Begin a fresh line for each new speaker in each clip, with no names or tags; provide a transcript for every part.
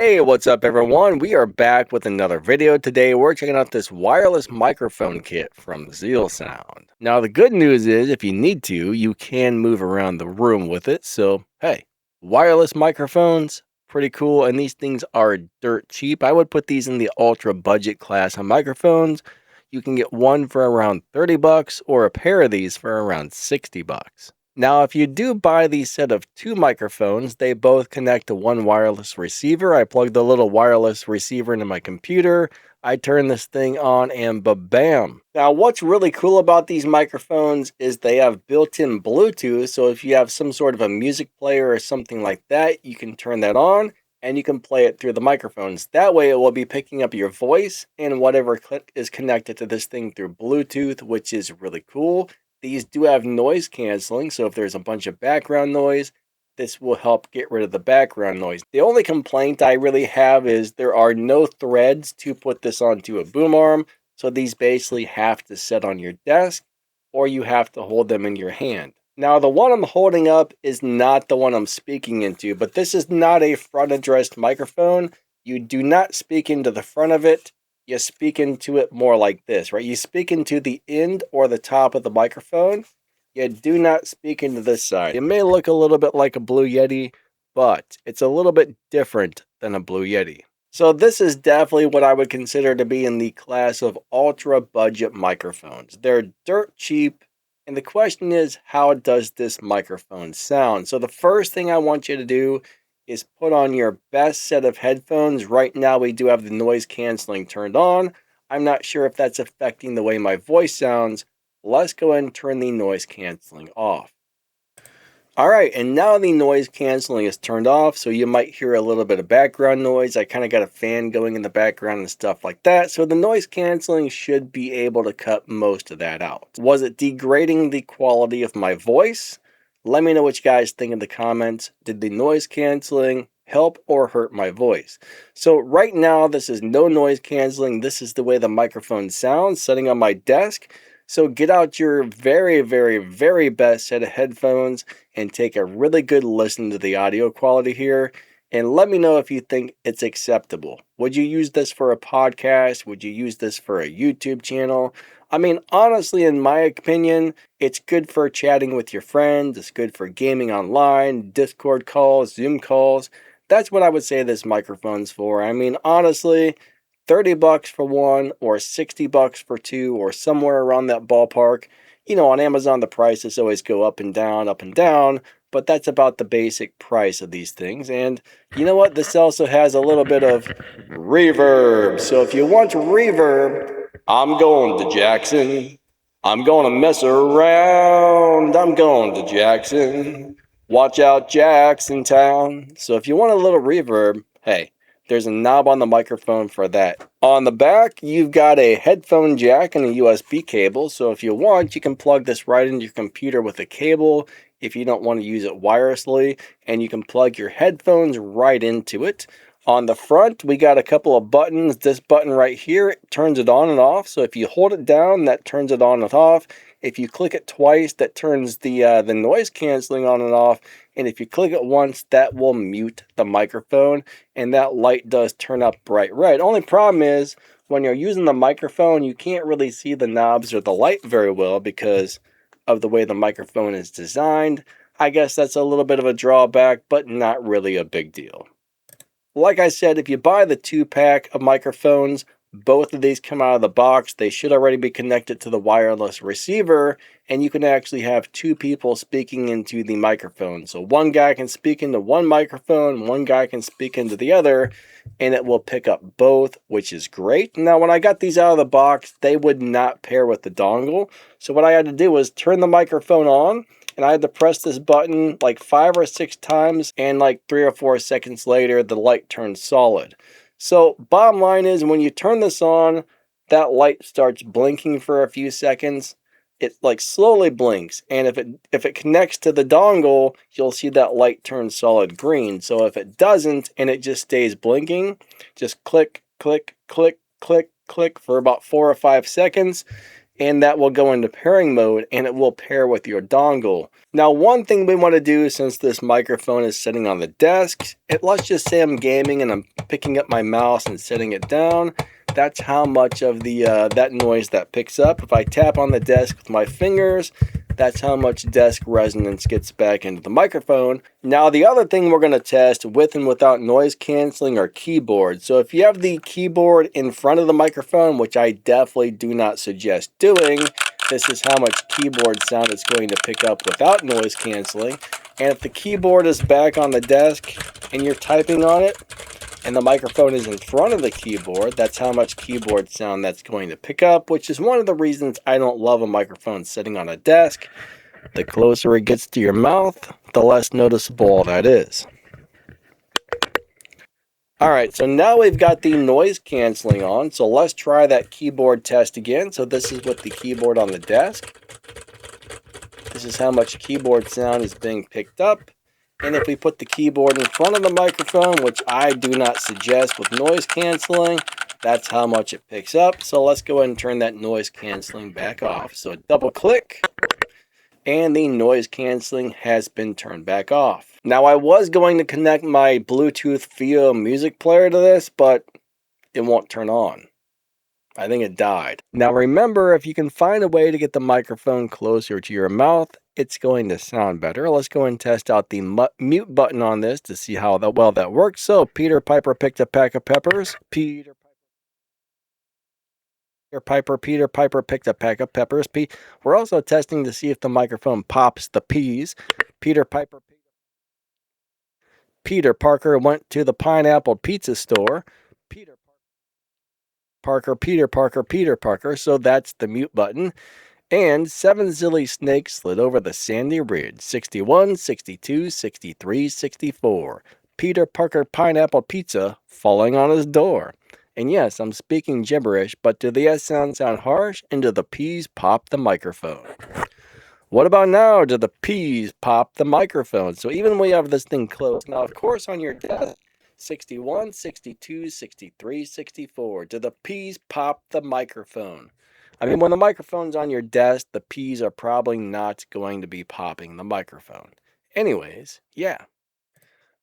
Hey, what's up everyone? We are back with another video. Today we're checking out this wireless microphone kit from Zeal Sound. Now the good news is if you need to, you can move around the room with it. So hey, wireless microphones, pretty cool. And these things are dirt cheap. I would put these in the ultra budget class of microphones. You can get one for around 30 bucks or a pair of these for around 60 bucks. Now, if you do buy the set of two microphones, they both connect to one wireless receiver. I plug the little wireless receiver into my computer. I turn this thing on and ba-bam. Now, what's really cool about these microphones is they have built-in Bluetooth. So if you have some sort of a music player or something like that, you can turn that on and you can play it through the microphones. That way it will be picking up your voice and whatever is connected to this thing through Bluetooth, which is really cool. These do have noise canceling, so if there's a bunch of background noise, this will help get rid of the background noise. The only complaint I really have is there are no threads to put this onto a boom arm, so these basically have to sit on your desk or you have to hold them in your hand. Now, the one I'm holding up is not the one I'm speaking into, but this is not a front addressed microphone. You do not speak into the front of it. You speak into it more like this, right? You speak into the end or the top of the microphone. You do not speak into this side. It may look a little bit like a Blue Yeti, but it's a little bit different than a Blue Yeti. So this is definitely what I would consider to be in the class of ultra budget microphones. They're dirt cheap. And the question is, how does this microphone sound? So the first thing I want you to do is put on your best set of headphones. Right now we do have the noise canceling turned on. I'm not sure if that's affecting the way my voice sounds. Let's go ahead and turn the noise canceling off. Alright, and now the noise canceling is turned off, so you might hear a little bit of background noise. I kind of got a fan going in the background and stuff like that, so the noise canceling should be able to cut most of that out. Was it degrading the quality of my voice? Let me know what you guys think in the comments. Did the noise canceling help or hurt my voice? So right now, this is no noise canceling. This is the way the microphone sounds sitting on my desk. So get out your very, very, very best set of headphones and take a really good listen to the audio quality here. And let me know if you think it's acceptable. Would you use this for a podcast? Would you use this for a YouTube channel? I mean, honestly, in my opinion, it's good for chatting with your friends. It's good for gaming online, Discord calls, Zoom calls. That's what I would say this microphone's for. I mean, honestly, 30 bucks for one or 60 bucks for two or somewhere around that ballpark. You know, on Amazon, the prices always go up and down, but that's about the basic price of these things. And you know what? This also has a little bit of reverb. So if you want reverb, I'm going to Jackson. I'm going to mess around. I'm going to Jackson. Watch out, Jackson Town. So if you want a little reverb, hey, there's a knob on the microphone for that. On the back, you've got a headphone jack and a USB cable. So if you want, you can plug this right into your computer with a cable if you don't want to use it wirelessly. And you can plug your headphones right into it. On the front, we got a couple of buttons. This button right here turns it on and off. So if you hold it down, that turns it on and off. If you click it twice, that turns the noise canceling on and off. And if you click it once, that will mute the microphone. And that light does turn up bright red. Only problem is, when you're using the microphone, you can't really see the knobs or the light very well because of the way the microphone is designed. I guess that's a little bit of a drawback, but not really a big deal. Like I said, if you buy the 2-pack of microphones, both of these come out of the box. They should already be connected to the wireless receiver, and you can actually have two people speaking into the microphone. So one guy can speak into one microphone, one guy can speak into the other, and it will pick up both, which is great. Now, when I got these out of the box, they would not pair with the dongle. So what I had to do was turn the microphone on, and I had to press this button like 5 or 6 times, and like 3 or 4 seconds later, the light turned solid. So bottom line is, when you turn this on, that light starts blinking for a few seconds. It like slowly blinks, and if it connects to the dongle, you'll see that light turn solid green. So if it doesn't and it just stays blinking, just click, click, click, click, click for about 4 or 5 seconds. and that will go into pairing mode and it will pair with your dongle. Now, one thing we want to do, since this microphone is sitting on the desk, let's just say I'm gaming and I'm picking up my mouse and setting it down. That's how much of the that noise that picks up. If I tap on the desk with my fingers, that's how much desk resonance gets back into the microphone. Now, the other thing we're going to test with and without noise canceling are keyboards. So if you have the keyboard in front of the microphone, which I definitely do not suggest doing, this is how much keyboard sound it's going to pick up without noise canceling. And if the keyboard is back on the desk and you're typing on it, and the microphone is in front of the keyboard, that's how much keyboard sound that's going to pick up, which is one of the reasons I don't love a microphone sitting on a desk. The closer it gets to your mouth, the less noticeable that is. Alright, so now we've got the noise canceling on, so let's try that keyboard test again. So this is with the keyboard on the desk. This is how much keyboard sound is being picked up. And if we put the keyboard in front of the microphone, which I do not suggest with noise canceling, that's how much it picks up. So let's go ahead and turn that noise canceling back off. So double click, and the noise canceling has been turned back off. Now, I was going to connect my Bluetooth VO music player to this, but it won't turn on. I think it died. Now remember, if you can find a way to get the microphone closer to your mouth, it's going to sound better. Let's go and test out the mute button on this to see how well that works. So Peter Piper picked a pack of peppers. Peter Piper picked a pack of peppers. We're also testing to see if the microphone pops the peas. Peter Parker went to the pineapple pizza store. Peter Parker. So that's the mute button. And 7 zilly snakes slid over the sandy ridge. 61, 62, 63, 64. Peter Parker pineapple pizza falling on his door. And yes, I'm speaking gibberish, but do the S sound harsh? And do the P's pop the microphone? What about now? Do the P's pop the microphone? So even when you have this thing closed, now of course on your desk, 61, 62, 63, 64. Do the P's pop the microphone? I mean, when the microphone's on your desk, the P's are probably not going to be popping the microphone. Anyways, yeah.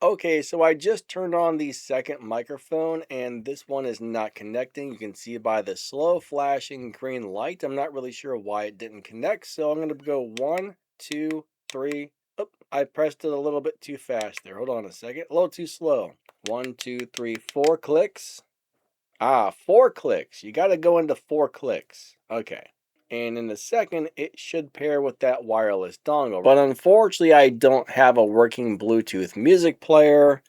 Okay, so I just turned on the second microphone, and this one is not connecting. You can see by the slow flashing green light. I'm not really sure why it didn't connect, so I'm going to go 1, 2, 3. Oh, I pressed it a little bit too fast there. Hold on a second. A little too slow. 1, 2, 3, 4 clicks. 4 clicks. You got to go into 4 clicks. Okay. And in a second, it should pair with that wireless dongle. But unfortunately, I don't have a working Bluetooth music player.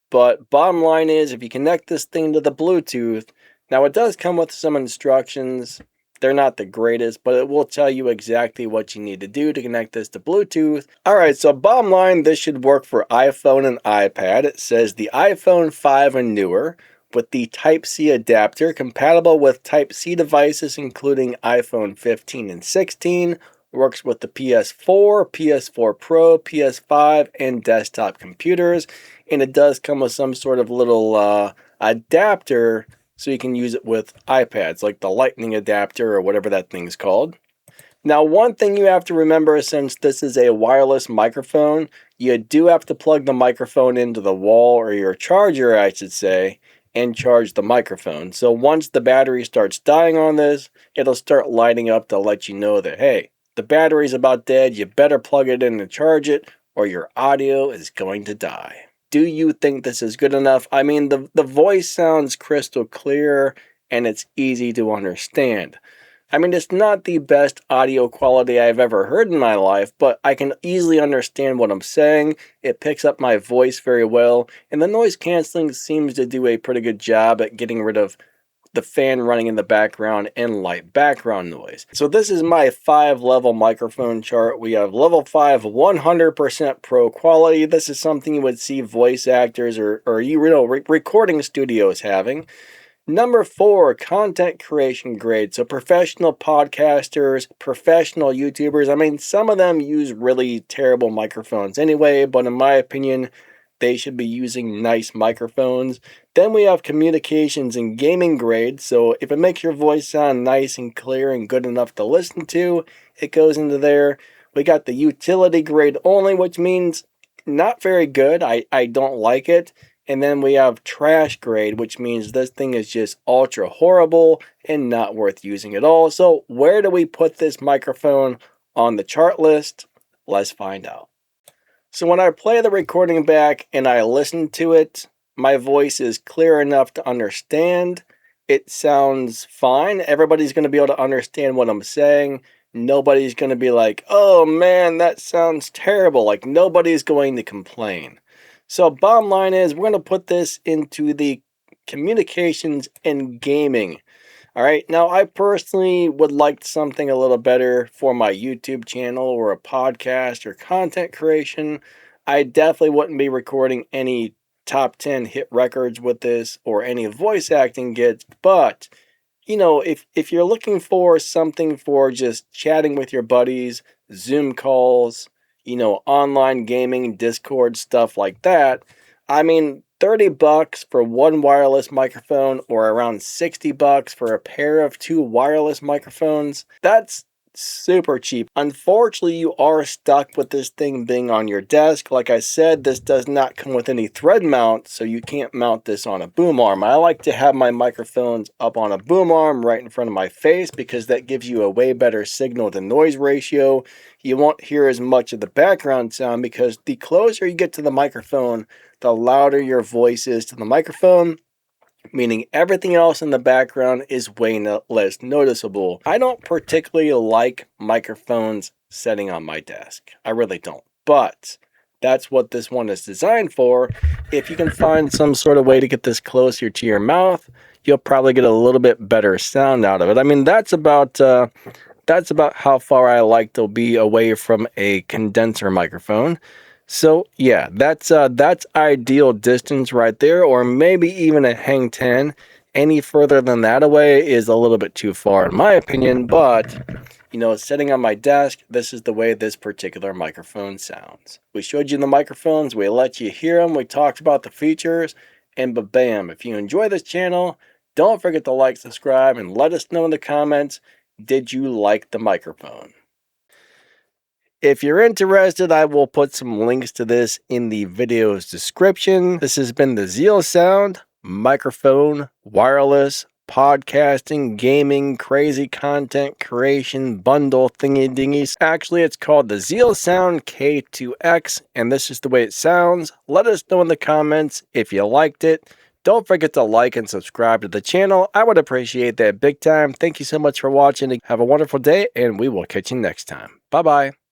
But bottom line is, if you connect this thing to the Bluetooth, now it does come with some instructions. They're not the greatest, but it will tell you exactly what you need to do to connect this to Bluetooth. Alright, so bottom line, this should work for iPhone and iPad. It says the iPhone 5 and newer, with the Type-C adapter, compatible with Type-C devices including iPhone 15 and 16, works with the PS4, PS4 Pro, PS5, and desktop computers, and it does come with some sort of little adapter so you can use it with iPads, like the lightning adapter or whatever that thing's called. Now, one thing you have to remember, since this is a wireless microphone, you do have to plug the microphone into the wall, or your charger, I should say, and charge the microphone. So once the battery starts dying on this, it'll start lighting up to let you know that, hey, the battery's about dead, you better plug it in and charge it, or your audio is going to die. Do you think this is good enough? I mean, the voice sounds crystal clear, and it's easy to understand. I mean, it's not the best audio quality I've ever heard in my life, but I can easily understand what I'm saying. It picks up my voice very well, and the noise canceling seems to do a pretty good job at getting rid of the fan running in the background and light background noise. So this is my 5-level microphone chart. We have level 5, 100% pro quality. This is something you would see voice actors or recording studios having. Number 4, content creation grade. So professional podcasters, professional YouTubers. I mean, some of them use really terrible microphones anyway, but in my opinion, they should be using nice microphones. Then we have communications and gaming grade. So if it makes your voice sound nice and clear and good enough to listen to, it goes into there. We got the utility grade only, which means not very good. I don't like it. And then we have trash grade, which means this thing is just ultra horrible and not worth using at all. So where do we put this microphone on the chart list? Let's find out. So when I play the recording back and I listen to it, my voice is clear enough to understand. It sounds fine. Everybody's going to be able to understand what I'm saying. Nobody's going to be like, oh man, that sounds terrible. Like, nobody's going to complain. So bottom line is, we're going to put this into the communications and gaming. All right, now I personally would like something a little better for my YouTube channel or a podcast or content creation. I definitely wouldn't be recording any top 10 hit records with this or any voice acting gigs, but if you're looking for something for just chatting with your buddies, Zoom calls, online gaming, Discord, stuff like that, I mean, $30 for one wireless microphone or around $60 for a pair of two wireless microphones, that's super cheap. Unfortunately, you are stuck with this thing being on your desk. Like I said, this does not come with any thread mount, so you can't mount this on a boom arm. I like to have my microphones up on a boom arm right in front of my face because that gives you a way better signal to noise ratio. You won't hear as much of the background sound because the closer you get to the microphone, the louder your voice is to the microphone, meaning everything else in the background is way less noticeable. I don't particularly like microphones sitting on my desk. I really don't. But that's what this one is designed for. If you can find some sort of way to get this closer to your mouth, you'll probably get a little bit better sound out of it. I mean, that's about how far I like to be away from a condenser microphone. So yeah, that's ideal distance right there, or maybe even a hang 10. Any further than that away is a little bit too far in my opinion, but sitting on my desk, this is the way this particular microphone sounds. We showed you the microphones, we let you hear them, we talked about the features, and bam, if you enjoy this channel, don't forget to like, subscribe, and let us know in the comments, did you like the microphone? If you're interested, I will put some links to this in the video's description. This has been the Zeal Sound microphone, wireless, podcasting, gaming, crazy content creation, bundle thingy dingies. Actually, it's called the Zeal Sound K2X, and this is the way it sounds. Let us know in the comments if you liked it. Don't forget to like and subscribe to the channel. I would appreciate that big time. Thank you so much for watching. Have a wonderful day, and we will catch you next time. Bye-bye.